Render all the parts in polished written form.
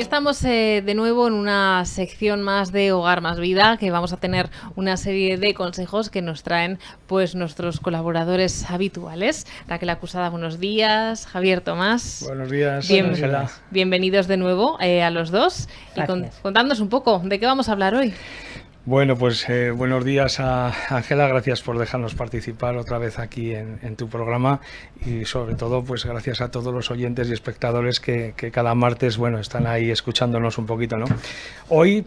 estamos de nuevo en una sección más de Hogar Más Vida, que vamos a tener una serie de consejos que nos traen pues nuestros colaboradores habituales. Raquel Acusada, buenos días. Javier Tomás. Buenos días, Ángela. Bienvenidos de nuevo a los dos. Gracias. Y contadnos un poco, ¿de qué vamos a hablar hoy? Bueno, pues buenos días a Ángela, gracias por dejarnos participar otra vez aquí en tu programa y sobre todo pues gracias a todos los oyentes y espectadores que cada martes están ahí escuchándonos un poquito, ¿no? Hoy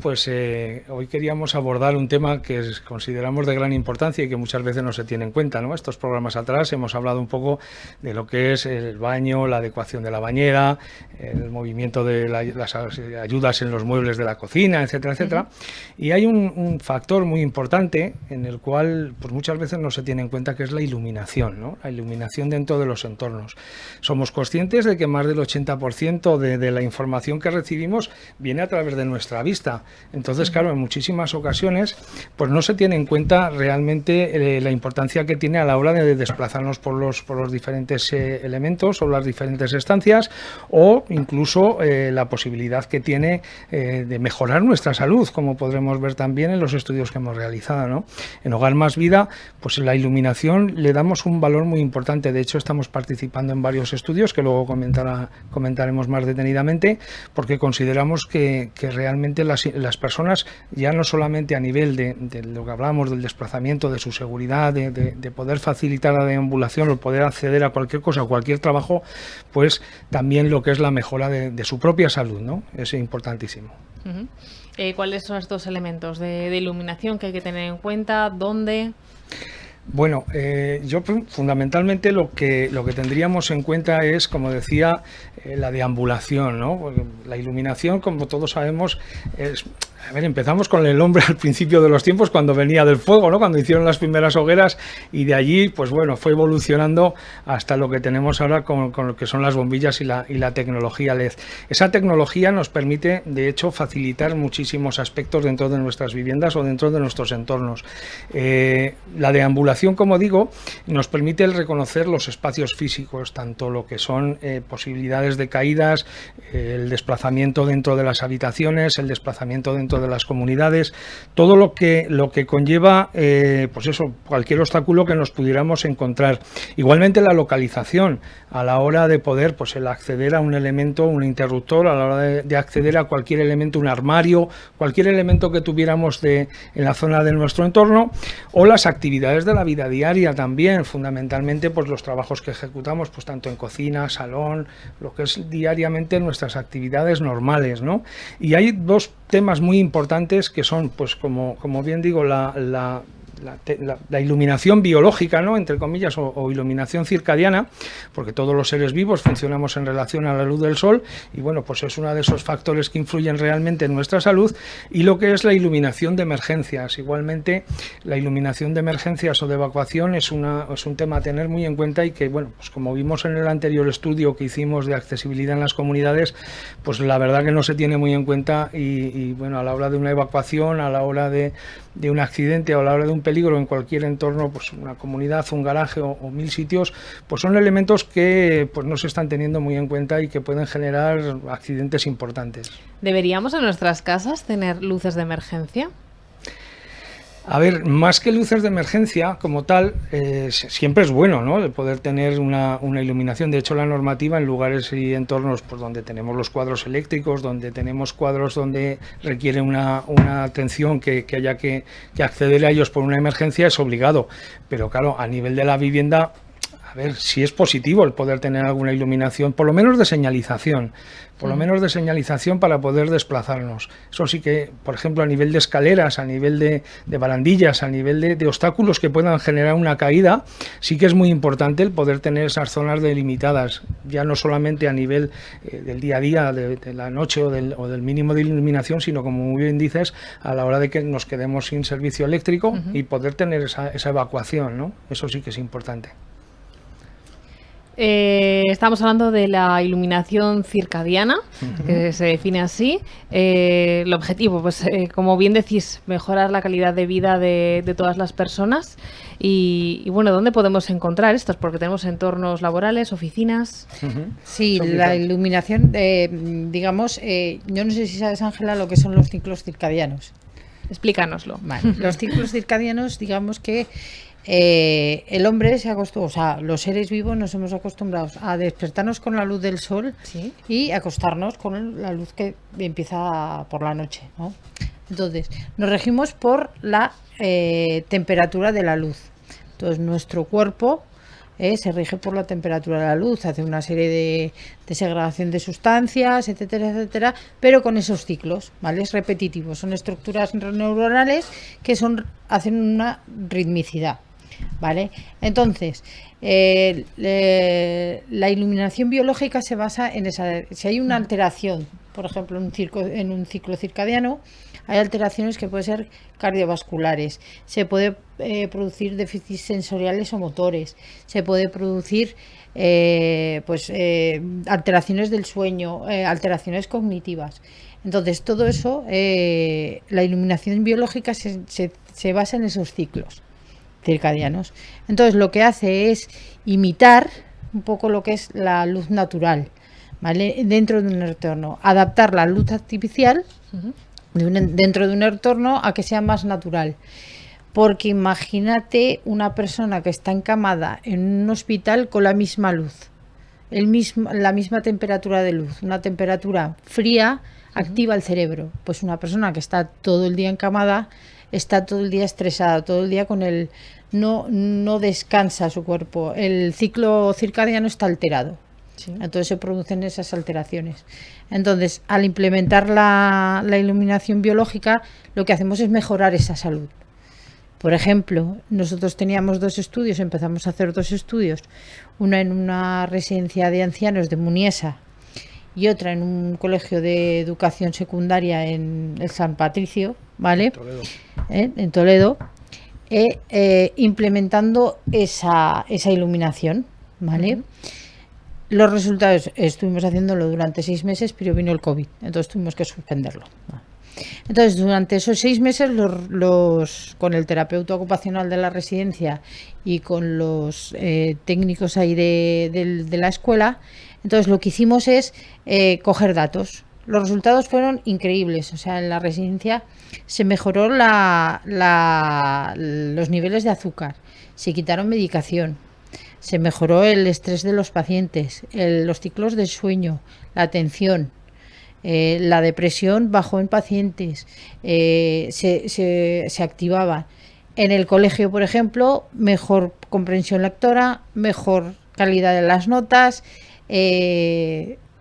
hoy queríamos abordar un tema que consideramos de gran importancia y que muchas veces no se tiene en cuenta, ¿no? Estos programas atrás hemos hablado un poco de lo que es el baño, la adecuación de la bañera, el movimiento de las ayudas en los muebles de la cocina, etcétera, etcétera. Y hay un factor muy importante en el cual pues muchas veces no se tiene en cuenta, que es la iluminación, ¿no? La iluminación dentro de los entornos. Somos conscientes de que más del 80% de la información que recibimos viene a través de nuestra vista. Entonces, claro, en muchísimas ocasiones pues no se tiene en cuenta realmente la importancia que tiene a la hora de desplazarnos por los diferentes elementos o las diferentes estancias, o incluso la posibilidad que tiene de mejorar nuestra salud, como podremos ver también en los estudios que hemos realizado, ¿no? En Hogar Más Vida, pues la iluminación le damos un valor muy importante. De hecho, estamos participando en varios estudios que luego comentaremos más detenidamente, porque consideramos que realmente las personas, ya no solamente a nivel de lo que hablamos del desplazamiento, de su seguridad, de poder facilitar la deambulación o poder acceder a cualquier cosa, a cualquier trabajo, pues también lo que es la mejora de su propia salud, ¿no? Es importantísimo. ¿Cuáles son estos elementos de iluminación que hay que tener en cuenta? ¿Dónde? Bueno, yo fundamentalmente lo que tendríamos en cuenta es, como decía, la deambulación, ¿no? Porque la iluminación, como todos sabemos, es... A ver, empezamos con el hombre al principio de los tiempos, cuando venía del fuego, ¿no? Cuando hicieron las primeras hogueras, y de allí, pues bueno, fue evolucionando hasta lo que tenemos ahora con lo que son las bombillas y la tecnología LED. Esa tecnología nos permite, de hecho, facilitar muchísimos aspectos dentro de nuestras viviendas o dentro de nuestros entornos. La deambulación, como digo, nos permite el reconocer los espacios físicos, tanto lo que son posibilidades de caídas, el desplazamiento dentro de las habitaciones, el desplazamiento dentro de las comunidades, todo lo que conlleva pues eso, cualquier obstáculo que nos pudiéramos encontrar. Igualmente la localización a la hora de poder pues el acceder a un elemento, un interruptor, a la hora de acceder a cualquier elemento, un armario, cualquier elemento que tuviéramos en la zona de nuestro entorno, o las actividades de la vida diaria también, fundamentalmente pues los trabajos que ejecutamos pues tanto en cocina, salón, lo que es diariamente nuestras actividades normales, ¿no? Y hay dos temas muy importantes que son, pues como bien digo, la iluminación biológica, ¿no? Entre comillas, o iluminación circadiana, porque todos los seres vivos funcionamos en relación a la luz del sol, y bueno, pues es uno de esos factores que influyen realmente en nuestra salud, y lo que es la iluminación de emergencias. Igualmente, la iluminación de emergencias o de evacuación es un tema a tener muy en cuenta, y que, bueno, pues como vimos en el anterior estudio que hicimos de accesibilidad en las comunidades, pues la verdad que no se tiene muy en cuenta, y bueno, a la hora de una evacuación, a la hora de un accidente o a la hora de un peligro en cualquier entorno, pues una comunidad, un garaje o 1000 sitios, pues son elementos que pues no se están teniendo muy en cuenta y que pueden generar accidentes importantes. ¿Deberíamos en nuestras casas tener luces de emergencia? A ver, más que luces de emergencia como tal, siempre es bueno, ¿no? De poder tener una iluminación. De hecho, la normativa en lugares y entornos pues, donde tenemos los cuadros eléctricos, donde tenemos cuadros donde requiere una atención que haya que acceder a ellos por una emergencia, es obligado. Pero claro, a nivel de la vivienda, a ver, sí es positivo el poder tener alguna iluminación, por lo menos de señalización, para poder desplazarnos. Eso sí que, por ejemplo, a nivel de escaleras, a nivel de barandillas, a nivel de obstáculos que puedan generar una caída, sí que es muy importante el poder tener esas zonas delimitadas, ya no solamente a nivel del día a día, de la noche o del mínimo de iluminación, sino, como muy bien dices, a la hora de que nos quedemos sin servicio eléctrico y poder tener esa evacuación, ¿no? Eso sí que es importante. Estamos hablando de la iluminación circadiana, que se define así. El objetivo, pues como bien decís, mejorar la calidad de vida de todas las personas. Y bueno, ¿dónde podemos encontrar estos? Porque tenemos entornos laborales, oficinas. Sí, la iluminación, digamos, yo no sé si sabes, Ángela, lo que son los ciclos circadianos. Explícanoslo. Vale. Los ciclos circadianos, digamos que el hombre se acostumbra, o sea, los seres vivos nos hemos acostumbrado a despertarnos con la luz del sol, ¿sí?, y acostarnos con la luz que empieza por la noche, ¿no? Entonces, nos regimos por la temperatura de la luz. Entonces, nuestro cuerpo se rige por la temperatura de la luz, hace una serie de segregación de sustancias, etcétera, etcétera, pero con esos ciclos, ¿vale? Es repetitivo, son estructuras neuronales que hacen una ritmicidad, ¿vale? Entonces, la iluminación biológica se basa en esa. Si hay una alteración, por ejemplo, en un ciclo circadiano, hay alteraciones que pueden ser cardiovasculares, se puede producir déficits sensoriales o motores, se puede producir alteraciones del sueño, alteraciones cognitivas. Entonces, todo eso, la iluminación biológica se basa en esos ciclos circadianos. Entonces, lo que hace es imitar un poco lo que es la luz natural, ¿vale?, dentro de un entorno, adaptar la luz artificial dentro de un entorno a que sea más natural. Porque imagínate una persona que está encamada en un hospital con la misma luz, la misma temperatura de luz, una temperatura fría activa el cerebro. Pues una persona que está todo el día encamada está todo el día estresada, todo el día no descansa su cuerpo, el ciclo circadiano está alterado. Sí. Entonces se producen esas alteraciones. Entonces, al implementar la iluminación biológica, lo que hacemos es mejorar esa salud. Por ejemplo, nosotros teníamos empezamos a hacer 2 estudios, una en una residencia de ancianos de Muniesa y otra en un colegio de educación secundaria en el San Patricio, ¿vale? En Toledo, implementando esa iluminación, ¿vale? Los resultados estuvimos haciéndolo durante 6 meses, pero vino el COVID, entonces tuvimos que suspenderlo. Entonces, durante esos 6 meses, con el terapeuta ocupacional de la residencia y con los técnicos ahí de la escuela, entonces lo que hicimos es coger datos. Los resultados fueron increíbles. O sea, en la residencia se mejoró los niveles de azúcar, se quitaron medicación, se mejoró el estrés de los pacientes, los ciclos de sueño, la atención, la depresión bajó en pacientes, se activaba. En el colegio, por ejemplo, mejor comprensión lectora, mejor calidad de las notas,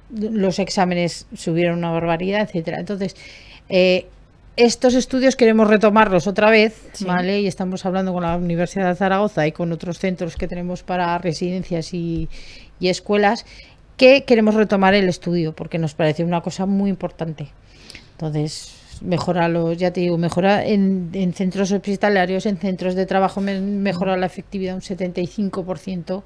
los exámenes subieron una barbaridad, etcétera. Entonces, estos estudios queremos retomarlos otra vez, sí, ¿vale? Y estamos hablando con la Universidad de Zaragoza y con otros centros que tenemos para residencias y escuelas, que queremos retomar el estudio porque nos parece una cosa muy importante. Entonces, mejora en centros hospitalarios, en centros de trabajo, mejora la efectividad un 75%.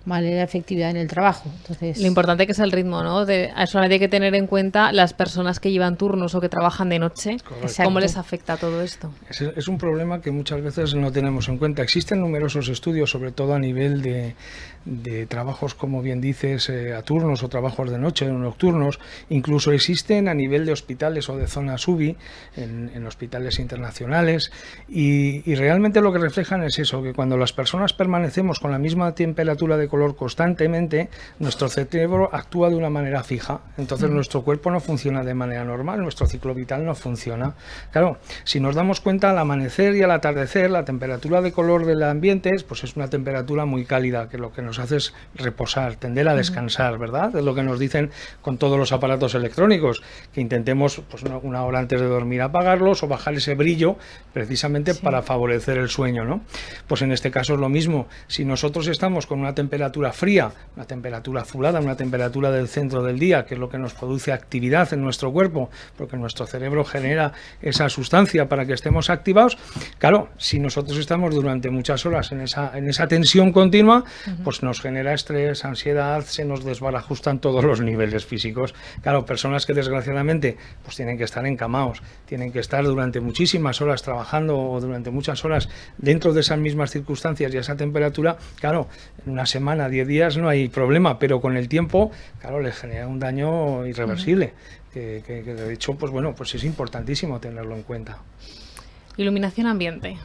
¿Vale? La efectividad en el trabajo. Entonces, lo importante que es el ritmo, ¿no? Solamente hay que tener en cuenta las personas que llevan turnos o que trabajan de noche. Correcto. ¿Cómo les afecta todo esto? Es un problema que muchas veces no tenemos en cuenta. Existen numerosos estudios, sobre todo a nivel de trabajos, como bien dices, a turnos o trabajos de noche o nocturnos. Incluso existen a nivel de hospitales o de zonas UBI, en hospitales internacionales. Y realmente lo que reflejan es eso, que cuando las personas permanecemos con la misma temperatura de color constantemente, nuestro cerebro actúa de una manera fija, entonces nuestro cuerpo no funciona de manera normal, nuestro ciclo vital no funciona. Claro, si nos damos cuenta, al amanecer y al atardecer, la temperatura de color del ambiente pues es una temperatura muy cálida, que lo que nos hace es reposar, tender a descansar, ¿verdad? Es lo que nos dicen con todos los aparatos electrónicos, que intentemos pues una hora antes de dormir apagarlos o bajar ese brillo precisamente para favorecer el sueño, ¿no? Pues en este caso es lo mismo. Si nosotros estamos con una temperatura temperatura fría, una temperatura azulada, una temperatura del centro del día, que es lo que nos produce actividad en nuestro cuerpo, porque nuestro cerebro genera esa sustancia para que estemos activados. Claro, si nosotros estamos durante muchas horas en esa tensión continua, pues nos genera estrés, ansiedad, se nos desbarajustan todos los niveles físicos. Claro, personas que desgraciadamente pues tienen que estar encamados, tienen que estar durante muchísimas horas trabajando o durante muchas horas dentro de esas mismas circunstancias y esa temperatura, claro, en una semana, 10 días no hay problema, pero con el tiempo, claro, les genera un daño irreversible, que de hecho, pues bueno, pues es importantísimo tenerlo en cuenta. Iluminación ambiente.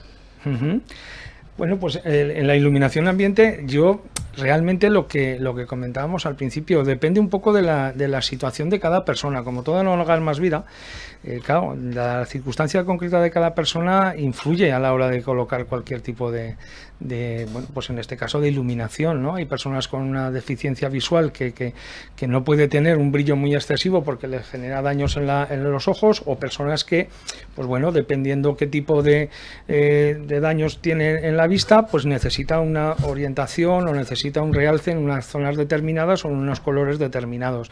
Bueno, pues en la iluminación ambiente, yo realmente lo que comentábamos al principio, depende un poco de la situación de cada persona. Como todo en Hogar Más Vida, claro, la circunstancia concreta de cada persona influye a la hora de colocar cualquier tipo de bueno, pues en este caso de iluminación, ¿no? Hay personas con una deficiencia visual que no puede tener un brillo muy excesivo porque les genera daños en los ojos, o personas que, pues bueno, dependiendo qué tipo de daños tiene en la vista, pues necesita una orientación o necesita un realce en unas zonas determinadas o en unos colores determinados.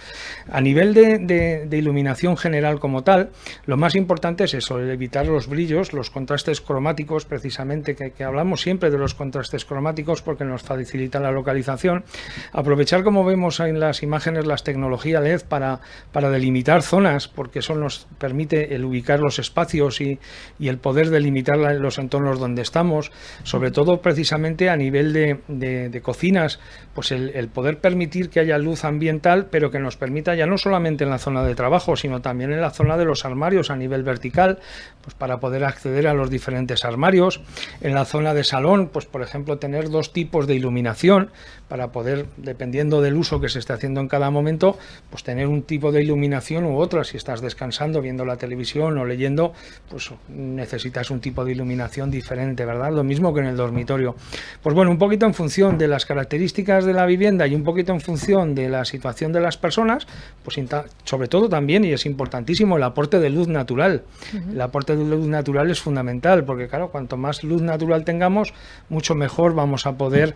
A nivel de iluminación general como tal, lo más importante es eso, evitar los brillos, los contrastes cromáticos, precisamente, que hablamos siempre de los contrastes cromáticos porque nos facilita la localización. Aprovechar, como vemos en las imágenes, las tecnologías LED para delimitar zonas, porque eso nos permite el ubicar los espacios y el poder delimitar los entornos donde estamos, sobre todo precisamente a nivel de cocinas, pues el poder permitir que haya luz ambiental, pero que nos permita ya no solamente en la zona de trabajo, sino también en la zona de los armarios a nivel vertical, pues para poder acceder a los diferentes armarios. En la zona de salón, pues por ejemplo, tener dos tipos de iluminación para poder, dependiendo del uso que se esté haciendo en cada momento, pues tener un tipo de iluminación u otra. Si estás descansando, viendo la televisión o leyendo, pues necesitas un tipo de iluminación diferente, ¿verdad? Lo mismo que en el dormitorio. Pues bueno, un poquito en función de las características de la vivienda y un poquito en función de la situación de las personas, pues sobre todo también, y es importantísimo, el aporte de luz natural. El aporte de luz natural es fundamental, porque claro, cuanto más luz natural tengamos, mucho mejor vamos a poder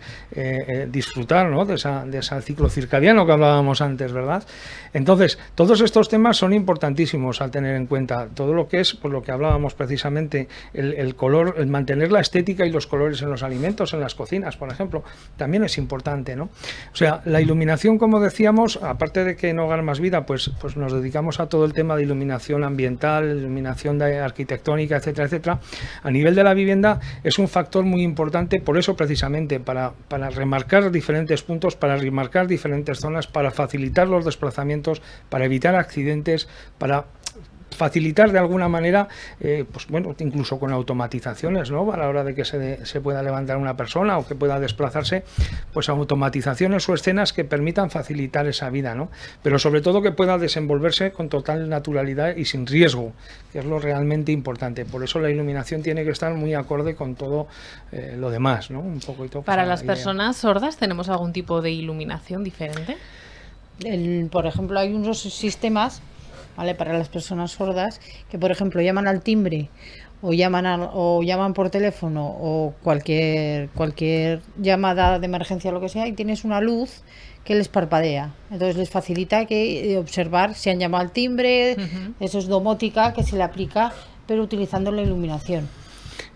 disfrutar, ¿no?, de ese ciclo circadiano que hablábamos antes, ¿verdad? Entonces, todos estos temas son importantísimos al tener en cuenta. Todo lo que es, pues lo que hablábamos precisamente, el color, el mantener la estética y los colores en los alimentos, en las cocinas, por ejemplo, también es importante, ¿no? O sea, la iluminación, como decíamos, aparte de que en Hogar Más Vida, pues nos dedicamos a todo el tema de iluminación ambiental, iluminación arquitectónica, etcétera, etcétera. A nivel de la vivienda es un factor muy importante, por eso precisamente, para remarcar diferentes puntos, para remarcar diferentes zonas, para facilitar los desplazamientos, para evitar accidentes, para facilitar de alguna manera, pues bueno, incluso con automatizaciones, ¿no?, a la hora de que se pueda levantar una persona o que pueda desplazarse, pues automatizaciones o escenas que permitan facilitar esa vida, ¿no? Pero sobre todo que pueda desenvolverse con total naturalidad y sin riesgo, que es lo realmente importante. Por eso la iluminación tiene que estar muy acorde con todo lo demás, ¿no? Un poquito. Para las personas sordas, ¿tenemos algún tipo de iluminación diferente? Por ejemplo, hay unos sistemas, ¿vale?, para las personas sordas que, por ejemplo, llaman al timbre o llaman por teléfono o cualquier llamada de emergencia o lo que sea, y tienes una luz que les parpadea. Entonces les facilita observar si han llamado al timbre. Eso es domótica que se le aplica, pero utilizando la iluminación.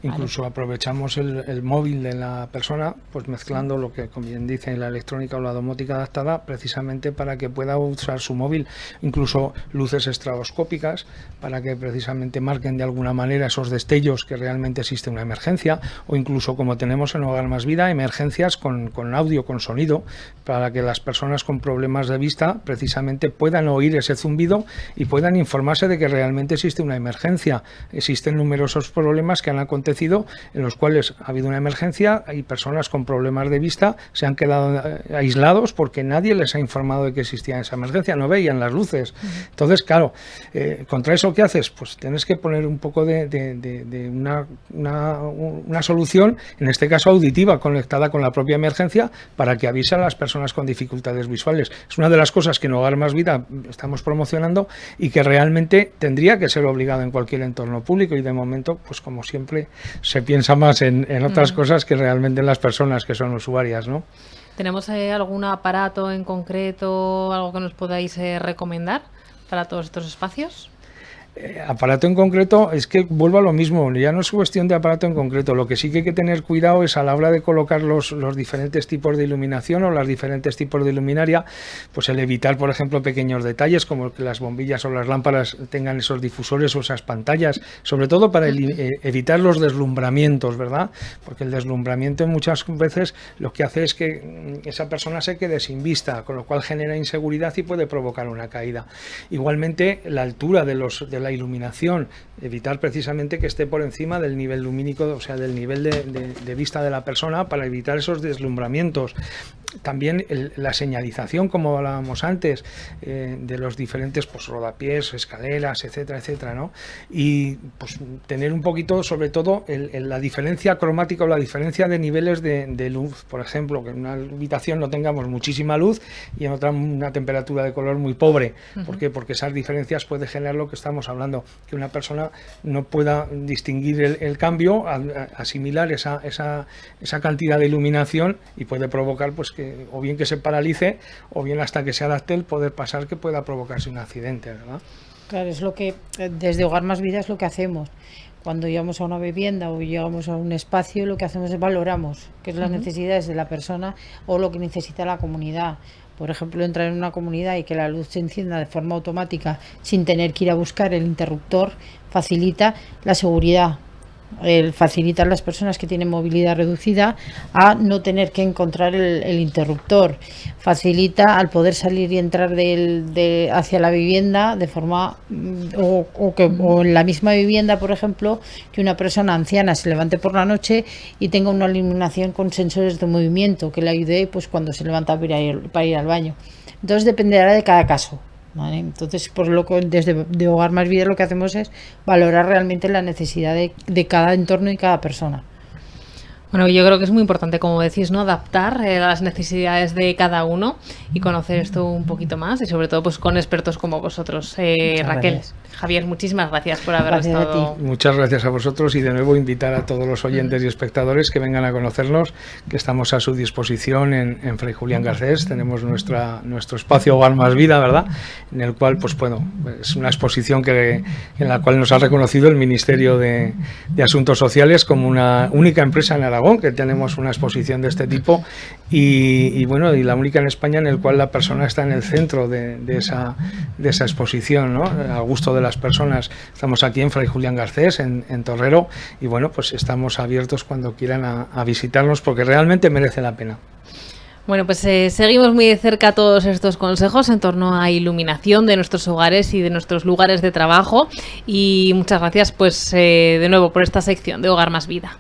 Incluso aprovechamos el móvil de la persona, pues mezclando lo que, como bien dice, la electrónica o la domótica adaptada, precisamente para que pueda usar su móvil, incluso luces estroboscópicas, para que precisamente marquen de alguna manera esos destellos que realmente existe una emergencia, o incluso, como tenemos en Hogar Más Vida, emergencias con audio, con sonido, para que las personas con problemas de vista precisamente puedan oír ese zumbido y puedan informarse de que realmente existe una emergencia. Existen numerosos problemas que han acontecido en los cuales ha habido una emergencia y personas con problemas de vista se han quedado aislados porque nadie les ha informado de que existía esa emergencia, no veían las luces. Entonces, claro, contra eso, ¿qué haces? Pues tienes que poner un poco de una solución, en este caso auditiva, conectada con la propia emergencia, para que avise a las personas con dificultades visuales. Es una de las cosas que en Hogar Más Vida estamos promocionando y que realmente tendría que ser obligado en cualquier entorno público, y de momento, pues como siempre, se piensa más en otras cosas que realmente en las personas que son usuarias, ¿no? ¿Tenemos algún aparato en concreto, algo que nos podáis recomendar para todos estos espacios? Aparato en concreto, es que vuelvo a lo mismo, ya no es cuestión de aparato en concreto, lo que sí que hay que tener cuidado es a la hora de colocar los diferentes tipos de iluminación o los diferentes tipos de luminaria, pues el evitar, por ejemplo, pequeños detalles como que las bombillas o las lámparas tengan esos difusores o esas pantallas, sobre todo para evitar los deslumbramientos, ¿verdad? Porque el deslumbramiento muchas veces lo que hace es que esa persona se quede sin vista, con lo cual genera inseguridad y puede provocar una caída. Igualmente, la altura de la iluminación, evitar precisamente que esté por encima del nivel lumínico, o sea, del nivel de vista de la persona, para evitar esos deslumbramientos. También la señalización, como hablábamos antes, de los diferentes pues, rodapiés, escaleras, etcétera, etcétera, ¿no? Y pues tener un poquito, sobre todo, la diferencia cromática o la diferencia de niveles de luz. Por ejemplo, que en una habitación no tengamos muchísima luz y en otra una temperatura de color muy pobre. ¿Por qué? Porque esas diferencias puede generar lo que estamos hablando, que una persona no pueda distinguir el cambio, asimilar esa cantidad de iluminación y puede provocar pues que o bien que se paralice o bien hasta que se adapte el poder pasar que pueda provocarse un accidente, ¿verdad? Claro, es lo que desde Hogar Más Vida es lo que hacemos. Cuando llegamos a una vivienda o llegamos a un espacio, lo que hacemos es valoramos qué es las necesidades de la persona o lo que necesita la comunidad. Por ejemplo, entrar en una comunidad y que la luz se encienda de forma automática sin tener que ir a buscar el interruptor facilita la seguridad. Facilitar a las personas que tienen movilidad reducida a no tener que encontrar el interruptor, facilita al poder salir y entrar hacia la vivienda de forma o en la misma vivienda, por ejemplo, que una persona anciana se levante por la noche y tenga una iluminación con sensores de movimiento que le ayude pues cuando se levanta para ir al baño. Entonces dependerá de cada caso. ¿Vale? Entonces, pues desde de Hogar Más Vida lo que hacemos es valorar realmente la necesidad de cada entorno y cada persona. Bueno, yo creo que es muy importante, como decís, ¿no? Adaptar a las necesidades de cada uno y conocer esto un poquito más y sobre todo pues con expertos como vosotros. Raquel, gracias. Javier, muchísimas gracias por haber estado. Muchas gracias a vosotros y de nuevo invitar a todos los oyentes y espectadores que vengan a conocernos, que estamos a su disposición en Fray Julián Garcés. Tenemos nuestro espacio Hogar Más Vida, ¿verdad? En el cual, pues bueno, es una exposición en la cual nos ha reconocido el Ministerio de Asuntos Sociales como una única empresa en Aragón que tenemos una exposición de este tipo y bueno, y la única en España en el cual la persona está en el centro de esa exposición, ¿no? Al gusto de las personas. Estamos aquí en Fray Julián Garcés, en Torrero, y bueno, pues estamos abiertos cuando quieran a visitarnos porque realmente merece la pena. Bueno, pues seguimos muy de cerca todos estos consejos en torno a iluminación de nuestros hogares y de nuestros lugares de trabajo y muchas gracias pues de nuevo por esta sección de Hogar Más Vida.